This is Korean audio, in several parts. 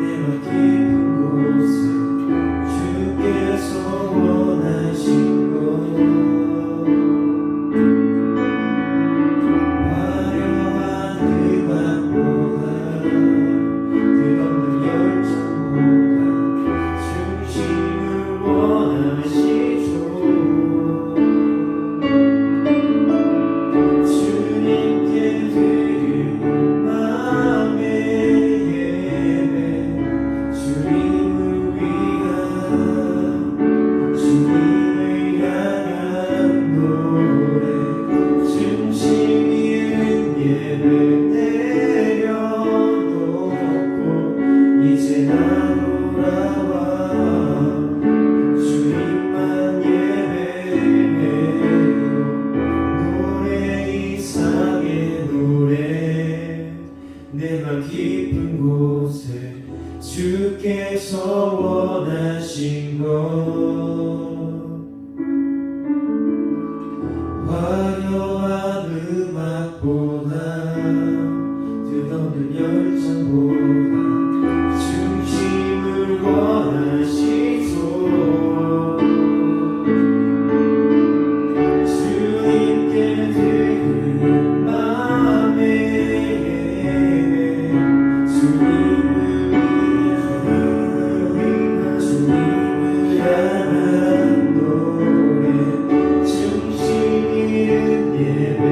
내 내가 깊은 곳에 주께서 원하신 것 화려한 음악보다 뜨거운 열정보다 중심을 원하시소 주님께 드리는 맘에 주님을 향한 노래 중심 있는 예배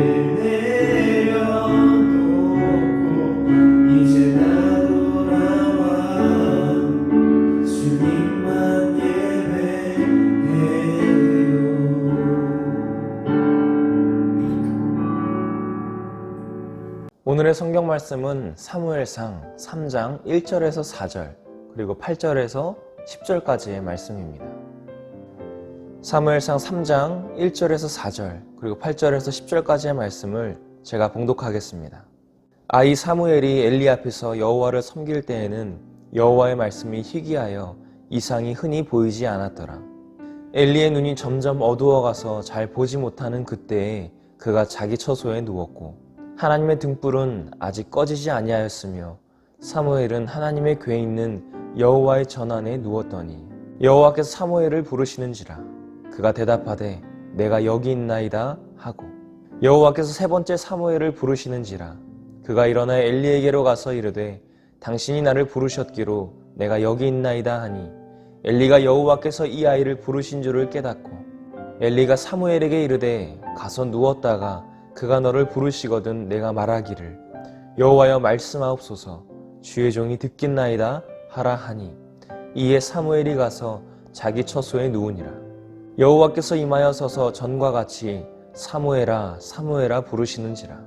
내려놓고 이제 나 돌아와 주님만 예배해요. 오늘의 성경 말씀은 사무엘상 3장 1절에서 4절 그리고 8절에서 10절까지의 말씀입니다. 사무엘상 3장 1절에서 4절 그리고 8절에서 10절까지의 말씀을 제가 봉독하겠습니다. 아이 사무엘이 엘리 앞에서 여호와를 섬길 때에는 여호와의 말씀이 희귀하여 이상이 흔히 보이지 않았더라. 엘리의 눈이 점점 어두워가서 잘 보지 못하는 그때에 그가 자기 처소에 누웠고 하나님의 등불은 아직 꺼지지 아니하였으며 사무엘은 하나님의 궤에 있는 여호와의 전안에 누웠더니 여호와께서 사무엘을 부르시는지라 그가 대답하되 내가 여기 있나이다 하고 여호와께서 세 번째 사무엘을 부르시는지라 그가 일어나 엘리에게로 가서 이르되 당신이 나를 부르셨기로 내가 여기 있나이다 하니 엘리가 여호와께서 이 아이를 부르신 줄을 깨닫고 엘리가 사무엘에게 이르되 가서 누웠다가 그가 너를 부르시거든 내가 말하기를 여호와여 말씀하옵소서 주의 종이 듣겠나이다 하라 하니 이에 사무엘이 가서 자기 처소에 누우니라. 여호와께서 임하여 서서 전과 같이 사무엘아 사무엘아 부르시는지라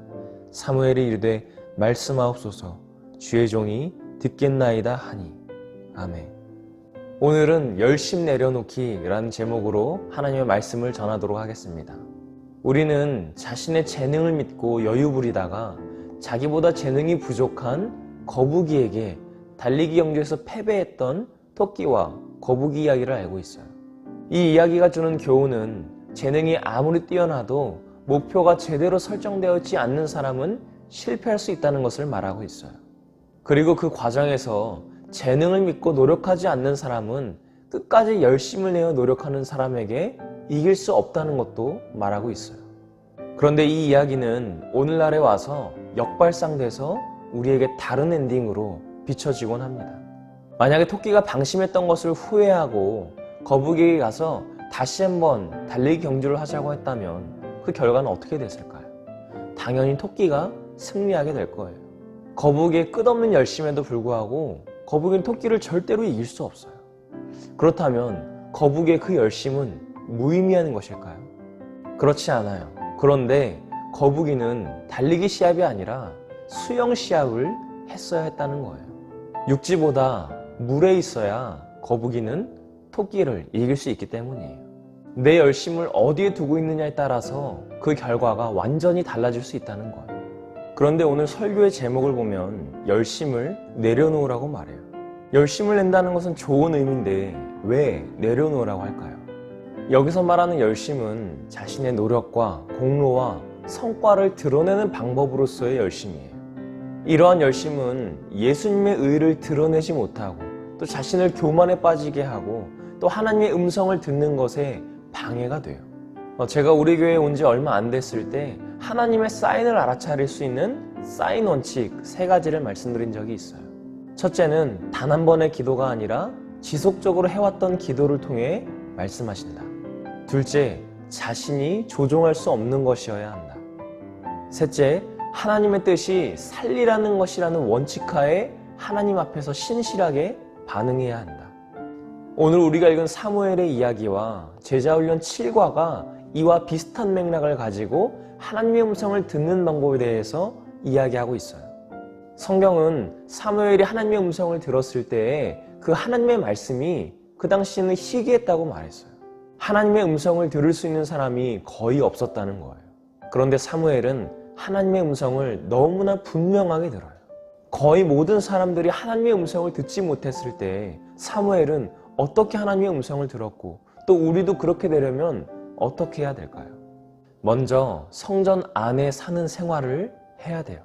사무엘이 이르되 말씀하옵소서 주의 종이 듣겠나이다 하니 아멘. 오늘은 열심 내려놓기 라는 제목으로 하나님의 말씀을 전하도록 하겠습니다. 우리는 자신의 재능을 믿고 여유 부리다가 자기보다 재능이 부족한 거북이에게 달리기 경주에서 패배했던 토끼와 거북이 이야기를 알고 있어요. 이 이야기가 주는 교훈은 재능이 아무리 뛰어나도 목표가 제대로 설정되어 있지 않는 사람은 실패할 수 있다는 것을 말하고 있어요. 그리고 그 과정에서 재능을 믿고 노력하지 않는 사람은 끝까지 열심을 내어 노력하는 사람에게 이길 수 없다는 것도 말하고 있어요. 그런데 이 이야기는 오늘날에 와서 역발상돼서 우리에게 다른 엔딩으로 비춰지곤 합니다. 만약에 토끼가 방심했던 것을 후회하고 거북이에게 가서 다시 한번 달리기 경주를 하자고 했다면 그 결과는 어떻게 됐을까요? 당연히 토끼가 승리하게 될 거예요. 거북이의 끝없는 열심에도 불구하고 거북이는 토끼를 절대로 이길 수 없어요. 그렇다면 거북이의 그 열심은 무의미한 것일까요? 그렇지 않아요. 그런데 거북이는 달리기 시합이 아니라 수영 시합을 했어야 했다는 거예요. 육지보다 물에 있어야 거북이는 토끼를 이길 수 있기 때문이에요. 내 열심을 어디에 두고 있느냐에 따라서 그 결과가 완전히 달라질 수 있다는 거예요. 그런데 오늘 설교의 제목을 보면 열심을 내려놓으라고 말해요. 열심을 낸다는 것은 좋은 의미인데 왜 내려놓으라고 할까요? 여기서 말하는 열심은 자신의 노력과 공로와 성과를 드러내는 방법으로서의 열심이에요. 이러한 열심은 예수님의 의를 드러내지 못하고 또 자신을 교만에 빠지게 하고 또 하나님의 음성을 듣는 것에 방해가 돼요. 제가 우리 교회에 온 지 얼마 안 됐을 때 하나님의 사인을 알아차릴 수 있는 사인 원칙 3가지를 말씀드린 적이 있어요. 첫째는 단 한 번의 기도가 아니라 지속적으로 해왔던 기도를 통해 말씀하신다. 둘째, 자신이 조종할 수 없는 것이어야 한다. 셋째, 하나님의 뜻이 살리라는 것이라는 원칙하에 하나님 앞에서 신실하게 반응해야 한다. 오늘 우리가 읽은 사무엘의 이야기와 제자훈련 7과가 이와 비슷한 맥락을 가지고 하나님의 음성을 듣는 방법에 대해서 이야기하고 있어요. 성경은 사무엘이 하나님의 음성을 들었을 때에 그 하나님의 말씀이 그 당시에는 희귀했다고 말했어요. 하나님의 음성을 들을 수 있는 사람이 거의 없었다는 거예요. 그런데 사무엘은 하나님의 음성을 너무나 분명하게 들어요. 거의 모든 사람들이 하나님의 음성을 듣지 못했을 때 사무엘은 어떻게 하나님의 음성을 들었고 또 우리도 그렇게 되려면 어떻게 해야 될까요? 먼저 성전 안에 사는 생활을 해야 돼요.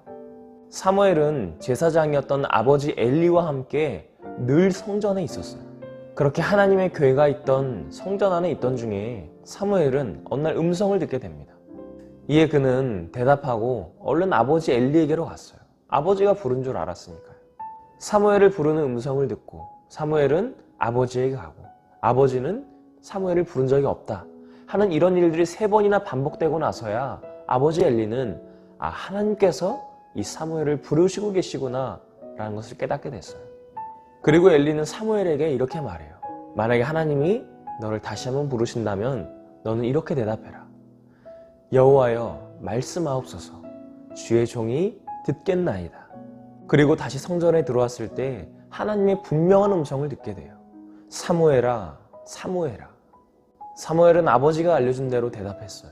사무엘은 제사장이었던 아버지 엘리와 함께 늘 성전에 있었어요. 그렇게 하나님의 교회가 있던 성전 안에 있던 중에 사무엘은 어느 날 음성을 듣게 됩니다. 이에 그는 대답하고 얼른 아버지 엘리에게로 갔어요. 아버지가 부른 줄 알았으니까요. 사무엘을 부르는 음성을 듣고 사무엘은 아버지에게 가고 아버지는 사무엘을 부른 적이 없다 하는 이런 일들이 3번이나 반복되고 나서야 아버지 엘리는 하나님께서 이 사무엘을 부르시고 계시구나 라는 것을 깨닫게 됐어요. 그리고 엘리는 사무엘에게 이렇게 말해요. 만약에 하나님이 너를 다시 한번 부르신다면 너는 이렇게 대답해라. 여호와여 말씀하옵소서 주의 종이 듣겠나이다. 그리고 다시 성전에 들어왔을 때 하나님의 분명한 음성을 듣게 돼요. 사무엘아 사무엘아. 사무엘은 아버지가 알려준 대로 대답했어요.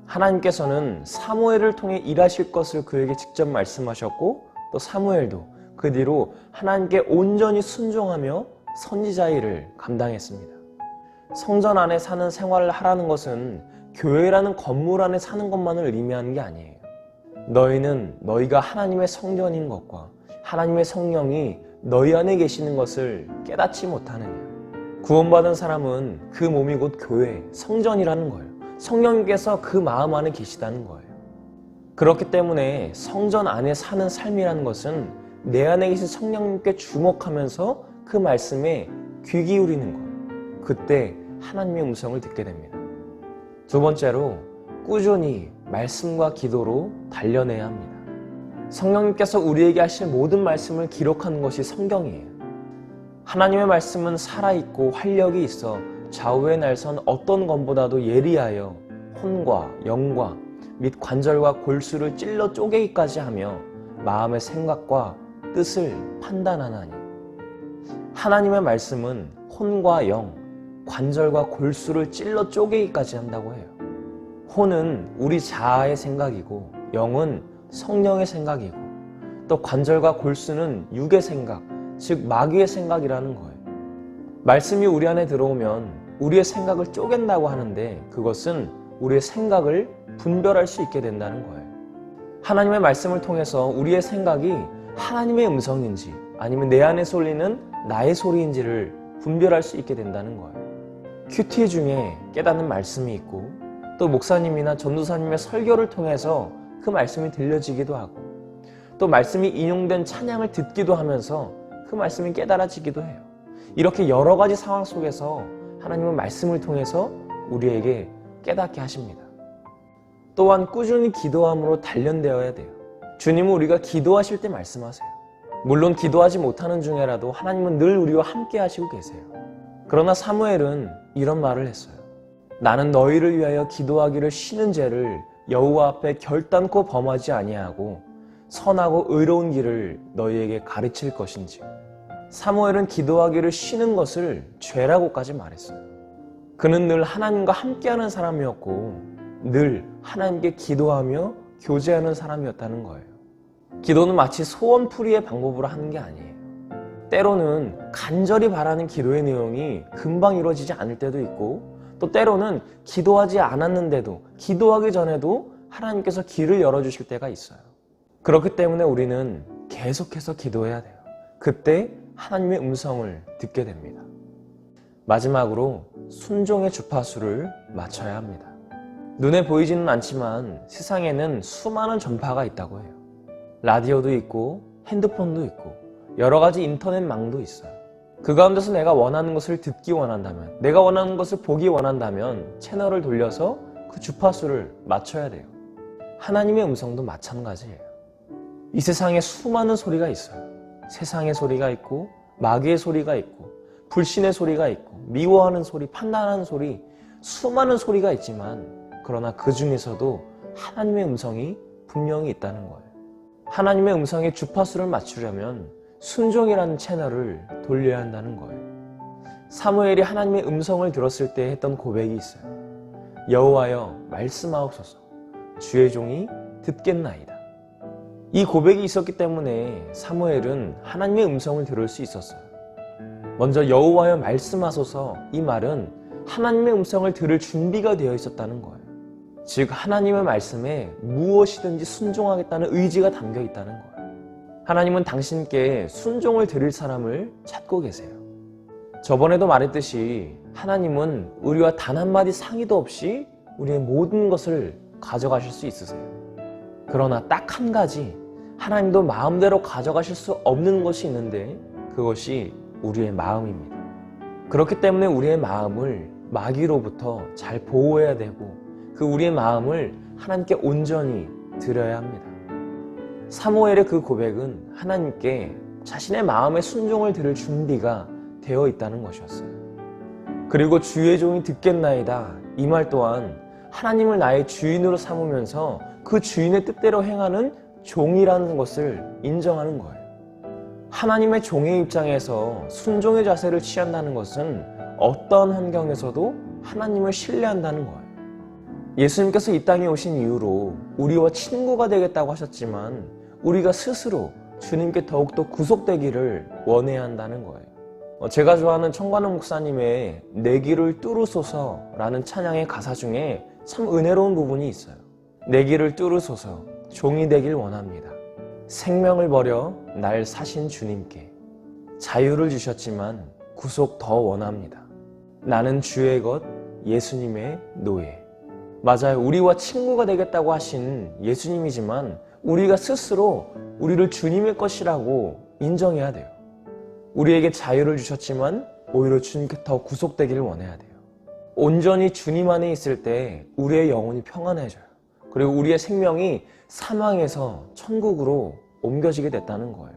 하나님께서는 사무엘을 통해 일하실 것을 그에게 직접 말씀하셨고 또 사무엘도 그 뒤로 하나님께 온전히 순종하며 선지자의 일을 감당했습니다. 성전 안에 사는 생활을 하라는 것은 교회라는 건물 안에 사는 것만을 의미하는 게 아니에요. 너희는 너희가 하나님의 성전인 것과 하나님의 성령이 너희 안에 계시는 것을 깨닫지 못하느냐. 구원받은 사람은 그 몸이 곧 교회, 성전이라는 거예요. 성령님께서 그 마음 안에 계시다는 거예요. 그렇기 때문에 성전 안에 사는 삶이라는 것은 내 안에 계신 성령님께 주목하면서 그 말씀에 귀 기울이는 거예요. 그때 하나님의 음성을 듣게 됩니다. 2번째로 꾸준히 말씀과 기도로 단련해야 합니다. 성령님께서 우리에게 하실 모든 말씀을 기록하는 것이 성경이에요. 하나님의 말씀은 살아있고 활력이 있어 좌우에 날선 어떤 검보다도 예리하여 혼과 영과 및 관절과 골수를 찔러 쪼개기까지 하며 마음의 생각과 뜻을 판단하나니. 하나님의 말씀은 혼과 영, 관절과 골수를 찔러 쪼개기까지 한다고 해요. 혼은 우리 자아의 생각이고 영은 성령의 생각이고 또 관절과 골수는 육의 생각, 즉 마귀의 생각이라는 거예요. 말씀이 우리 안에 들어오면 우리의 생각을 쪼갠다고 하는데 그것은 우리의 생각을 분별할 수 있게 된다는 거예요. 하나님의 말씀을 통해서 우리의 생각이 하나님의 음성인지 아니면 내 안에서 울리는 나의 소리인지를 분별할 수 있게 된다는 거예요. 큐티 중에 깨닫는 말씀이 있고 또 목사님이나 전도사님의 설교를 통해서 그 말씀이 들려지기도 하고 또 말씀이 인용된 찬양을 듣기도 하면서 그 말씀이 깨달아지기도 해요. 이렇게 여러 가지 상황 속에서 하나님은 말씀을 통해서 우리에게 깨닫게 하십니다. 또한 꾸준히 기도함으로 단련되어야 돼요. 주님은 우리가 기도하실 때 말씀하세요. 물론 기도하지 못하는 중에라도 하나님은 늘 우리와 함께 하시고 계세요. 그러나 사무엘은 이런 말을 했어요. 나는 너희를 위하여 기도하기를 쉬는 죄를 여호와 앞에 결단코 범하지 아니하고 선하고 의로운 길을 너희에게 가르칠 것인지. 사무엘은 기도하기를 쉬는 것을 죄라고까지 말했어요. 그는 늘 하나님과 함께하는 사람이었고 늘 하나님께 기도하며 교제하는 사람이었다는 거예요. 기도는 마치 소원풀이의 방법으로 하는 게 아니에요. 때로는 간절히 바라는 기도의 내용이 금방 이루어지지 않을 때도 있고 또 때로는 기도하지 않았는데도 기도하기 전에도 하나님께서 길을 열어주실 때가 있어요. 그렇기 때문에 우리는 계속해서 기도해야 돼요. 그때 하나님의 음성을 듣게 됩니다. 마지막으로 순종의 주파수를 맞춰야 합니다. 눈에 보이지는 않지만 세상에는 수많은 전파가 있다고 해요. 라디오도 있고 핸드폰도 있고 여러 가지 인터넷망도 있어요. 그 가운데서 내가 원하는 것을 듣기 원한다면, 내가 원하는 것을 보기 원한다면 채널을 돌려서 그 주파수를 맞춰야 돼요. 하나님의 음성도 마찬가지예요. 이 세상에 수많은 소리가 있어요. 세상의 소리가 있고 마귀의 소리가 있고 불신의 소리가 있고 미워하는 소리, 판단하는 소리, 수많은 소리가 있지만 그러나 그 중에서도 하나님의 음성이 분명히 있다는 거예요. 하나님의 음성에 주파수를 맞추려면 순종이라는 채널을 돌려야 한다는 거예요. 사무엘이 하나님의 음성을 들었을 때 했던 고백이 있어요. 여호와여 말씀하옵소서 주의 종이 듣겠나이다. 이 고백이 있었기 때문에 사무엘은 하나님의 음성을 들을 수 있었어요. 먼저 여호와여 말씀하소서, 이 말은 하나님의 음성을 들을 준비가 되어 있었다는 거예요. 즉 하나님의 말씀에 무엇이든지 순종하겠다는 의지가 담겨 있다는 거예요. 하나님은 당신께 순종을 드릴 사람을 찾고 계세요. 저번에도 말했듯이 하나님은 우리와 단 한마디 상의도 없이 우리의 모든 것을 가져가실 수 있으세요. 그러나 딱 한 가지, 하나님도 마음대로 가져가실 수 없는 것이 있는데 그것이 우리의 마음입니다. 그렇기 때문에 우리의 마음을 마귀로부터 잘 보호해야 되고 그 우리의 마음을 하나님께 온전히 드려야 합니다. 사무엘의 그 고백은 하나님께 자신의 마음의 순종을 드릴 준비가 되어 있다는 것이었어요. 그리고 주의 종이 듣겠나이다, 이 말 또한 하나님을 나의 주인으로 삼으면서 그 주인의 뜻대로 행하는 종이라는 것을 인정하는 거예요. 하나님의 종의 입장에서 순종의 자세를 취한다는 것은 어떤 환경에서도 하나님을 신뢰한다는 거예요. 예수님께서 이 땅에 오신 이후로 우리와 친구가 되겠다고 하셨지만 우리가 스스로 주님께 더욱더 구속되기를 원해야 한다는 거예요. 제가 좋아하는 청관원 목사님의 내 길을 뚫으소서라는 찬양의 가사 중에 참 은혜로운 부분이 있어요. 내 길을 뚫으소서, 종이 되길 원합니다. 생명을 버려 날 사신 주님께 자유를 주셨지만 구속 더 원합니다. 나는 주의 것, 예수님의 노예. 맞아요. 우리와 친구가 되겠다고 하신 예수님이지만 우리가 스스로 우리를 주님의 것이라고 인정해야 돼요. 우리에게 자유를 주셨지만 오히려 주님께 더 구속되기를 원해야 돼요. 온전히 주님 안에 있을 때 우리의 영혼이 평안해져요. 그리고 우리의 생명이 사망에서 천국으로 옮겨지게 됐다는 거예요.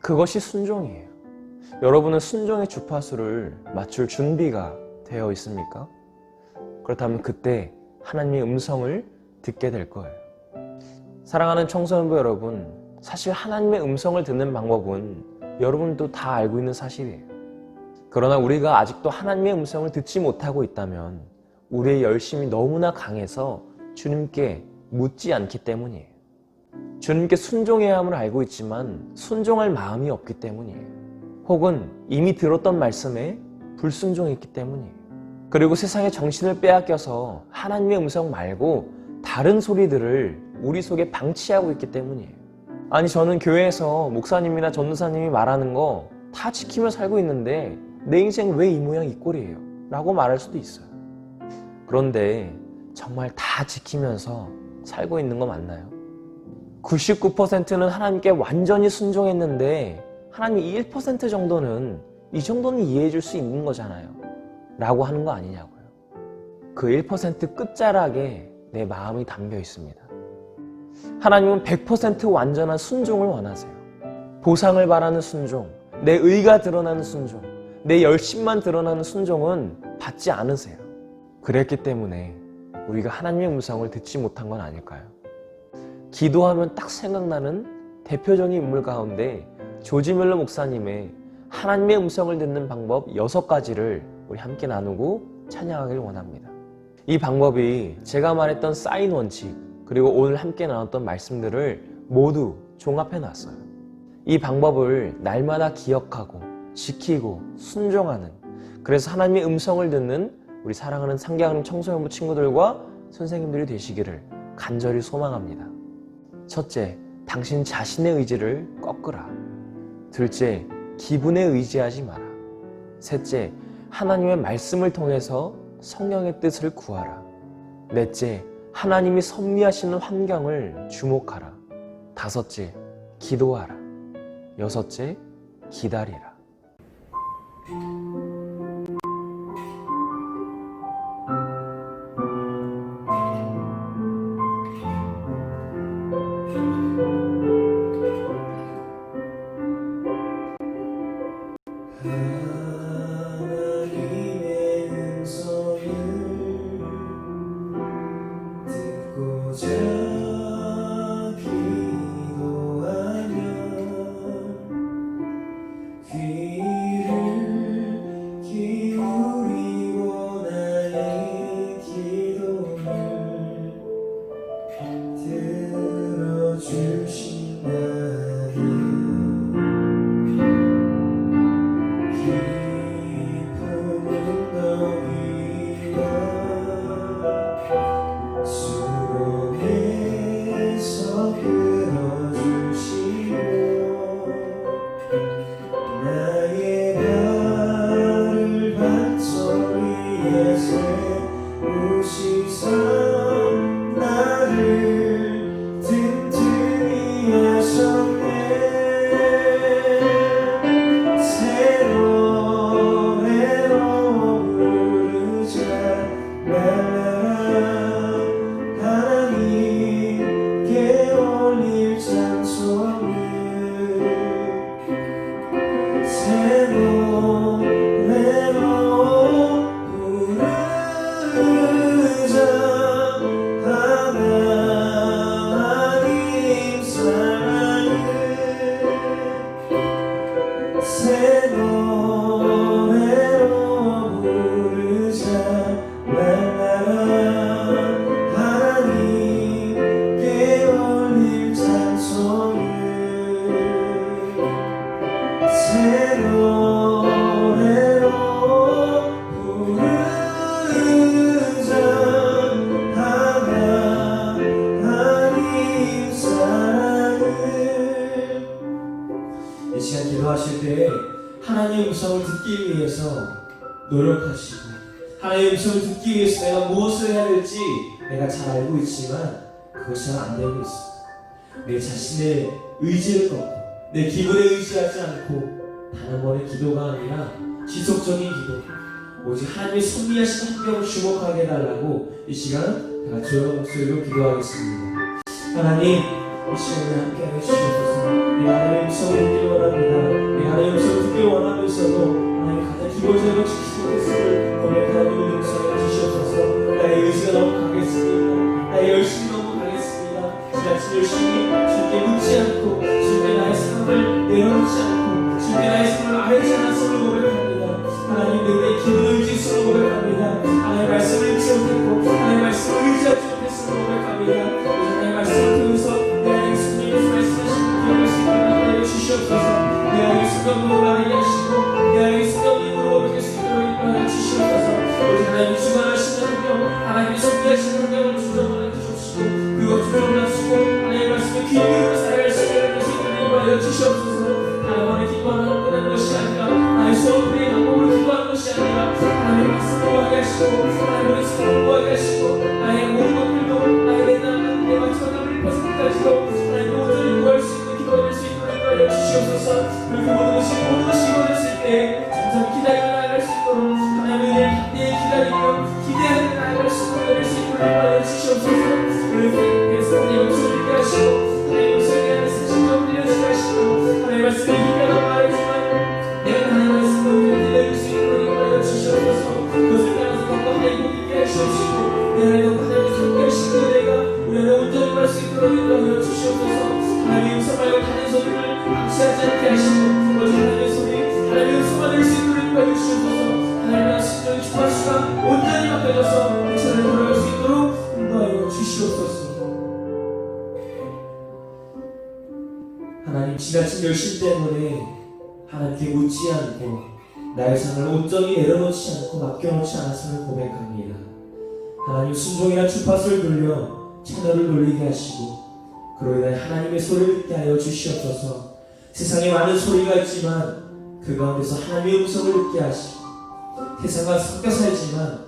그것이 순종이에요. 여러분은 순종의 주파수를 맞출 준비가 되어 있습니까? 그렇다면 그때 하나님의 음성을 듣게 될 거예요. 사랑하는 청소년부 여러분, 사실 하나님의 음성을 듣는 방법은 여러분도 다 알고 있는 사실이에요. 그러나 우리가 아직도 하나님의 음성을 듣지 못하고 있다면 우리의 열심이 너무나 강해서 주님께 묻지 않기 때문이에요. 주님께 순종해야 함을 알고 있지만 순종할 마음이 없기 때문이에요. 혹은 이미 들었던 말씀에 불순종했기 때문이에요. 그리고 세상에 정신을 빼앗겨서 하나님의 음성 말고 다른 소리들을 우리 속에 방치하고 있기 때문이에요. 아니, 저는 교회에서 목사님이나 전도사님이 말하는 거 다 지키며 살고 있는데 내 인생 왜 이 모양 이 꼴이에요? 라고 말할 수도 있어요. 그런데 정말 다 지키면서 살고 있는 거 맞나요? 99%는 하나님께 완전히 순종했는데 하나님 이 1% 정도는 이 정도는 이해해 줄 수 있는 거잖아요 라고 하는 거 아니냐고요. 그 1% 끝자락에 내 마음이 담겨 있습니다. 하나님은 100% 완전한 순종을 원하세요. 보상을 바라는 순종, 내 의가 드러나는 순종, 내 열심만 드러나는 순종은 받지 않으세요. 그랬기 때문에 우리가 하나님의 음성을 듣지 못한 건 아닐까요? 기도하면 딱 생각나는 대표적인 인물 가운데 조지 뮬러 목사님의 하나님의 음성을 듣는 방법 6가지를 우리 함께 나누고 찬양하길 원합니다. 이 방법이 제가 말했던 사인 원칙, 그리고 오늘 함께 나눴던 말씀들을 모두 종합해 놨어요. 이 방법을 날마다 기억하고 지키고 순종하는, 그래서 하나님의 음성을 듣는 우리 사랑하는 상계하는 청소년부 친구들과 선생님들이 되시기를 간절히 소망합니다. 첫째, 당신 자신의 의지를 꺾으라. 둘째, 기분에 의지하지 마라. 셋째, 하나님의 말씀을 통해서 성령의 뜻을 구하라. 넷째, 하나님이 섭리하시는 환경을 주목하라. 다섯째, 기도하라. 여섯째, 기다리라. 하나님의 음성을 듣고자 기도하면 귀 새 노래로 부르자 하나님 사랑을. 이 시간 기도하실 때 하나님의 음성을 듣기 위해서 노력하시고, 하나님의 음성을 듣기 위해서 내가 무엇을 해야 될지 내가 잘 알고 있지만 그것이 잘 안 되고 있어. 내 자신의 의지를 꺾고 내 기분에 의지하지 않고 단 한 번의 기도가 아니라 지속적인 기도, 오직 하나님의 섭리하신 환경을 주목하게 해달라고 이 시간 다 조용한 목소리로 기도하겠습니다. 하나님, 이 시간에 함께 해주시옵소서. 내 하나님의 음성을 듣기를 원합니다. 내 하나님의 음성을 듣기를 원하면서도 하나님 가장 기본적으로 지키는 것을 고백하는 음성을 주시옵소서. 나의 의지가 너무 강했습니다. 나의 열심이 너무 강했습니다. 지나친 열심히 주님께 묻지 않고, 주님께 나의 삶을 내려놓지 않고, 주님께 나의 삶을 아뢰지 않았음을 고백합니다. 하나님, 내 기분을 의지했음을 고백합니다. 하나님의 말씀을 잊지 못했고, 하나님의 말씀을 의지하지 못했음을 고백합니다. 하나님의 말씀을 통해서 내 안에 성령님께서 말씀하시는 기억할 수 있도록 인도하여 주시옵소서. 내 안에 성령으로 말하게 하시고, 내 안에 성령님으로 고백할 수 있도록 인도하여 주시옵소서. 오직 하나님이 주관하시는 환경, 하나님이 섭리하시는 환경을 주장하여 주시옵시고, 그것들을 원하시고 하나님의 말씀에 귀 기울여 살아갈 수 있는 것을 인도하여 주시옵소서. 하나님의 기도하는 끝나는 것이 아니라 나의 수업들이 방법으로 기도하는 것이 아니라 하나님의 말씀을 구하게 하시고, 하나님의 말씀을 구하게 하시고, 나의 모든 것들도 나의 내 마지막 남을 1%까지도 하나님의 온전히 구할 수 있는 기도가 될 수 있도록 인도하여 주시옵소서. 그리고 모든 것이 이루어졌을 때 잠잠히 기다리며 나아갈 수 있도록 하나님의 은혜를 기다리며 기대하며 나아갈 수 있도록 인도하여 주시옵소서. 그리고 하나님의 목소리를 듣게 하시고, 하나님의 목소리에 대한 사실도 들려주게 하시고, 하나님의 말씀을 힘겨워 말하지만 내가 하나님의 말씀을 들려줄 수 있도록 인도하여 주시옵소서. 그것을 따라서 건강하게 있게 하시옵시고, 내 하나님의 하나님의 함께 하시는 은혜가 우리 안에 온전히 갈 수 있도록 인도하여 주시옵소서. 하나님의 음성 말고 다른 소리를 방치하지 않게 하시고, 오직 하나님의 소리, 하나님의 음성만 낼 수 있도록 인도하여 주시옵소서. 하나님의 심령의 주파수가 온전히 바뀌어져서 우리를 돌아갈 수 있도록 인도하여 주시옵소서. 하나님, 지나친 열심 때문에 하나님께 묻지 않고 나의 삶을 온전히 내려놓지 않고 맡겨놓지 않았음을 고백합니다. 하나님, 순종이나 주파수를 돌려 채널을 돌리게 하시고, 그로 인해 하나님의 소리를 듣게 하여 주시옵소서. 세상에 많은 소리가 있지만 그 가운데서 하나님의 음성을 듣게 하시고, 세상과 섞여 살지만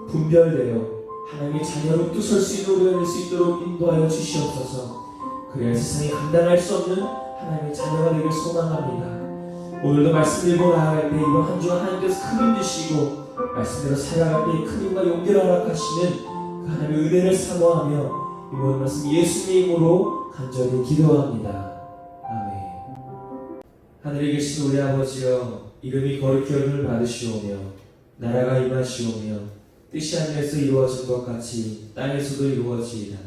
분별되어 하나님의 자녀로 또 설 수 있는 우리가 될 수 있도록 인도하여 주시옵소서. 그래야 세상이 감당할 수 없는 하나님의 자녀가 되길 소망합니다. 오늘도 말씀 읽고 나아갈 때 이번 한 주간 하나님께서 큰 힘 주시고 말씀대로 살아갈 때 큰 힘과 용기를 허락하시는 그 하나님의 은혜를 사모하며 이번 말씀 예수님의 이름으로 간절히 기도합니다. 아멘. 하늘에 계신 우리 아버지여, 이름이 거룩히 여김을 받으시오며 나라가 임하시오며 뜻이 하늘에서 이루어진 것 같이 땅에서도 이루어지이다.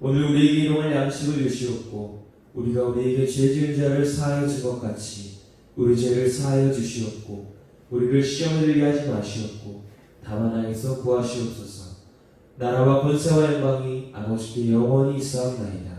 오늘 우리에게 일용할 양식을 주시옵고, 우리가 우리에게 죄 지은 자를 사하여 준 것 같이 우리 죄를 사하여 주시옵고, 우리를 시험에 들게 하지 마시옵고 다만 악에서 구하시옵소서. 나라와 권세와 영광이 아버지께 영원히 있사옵나이다.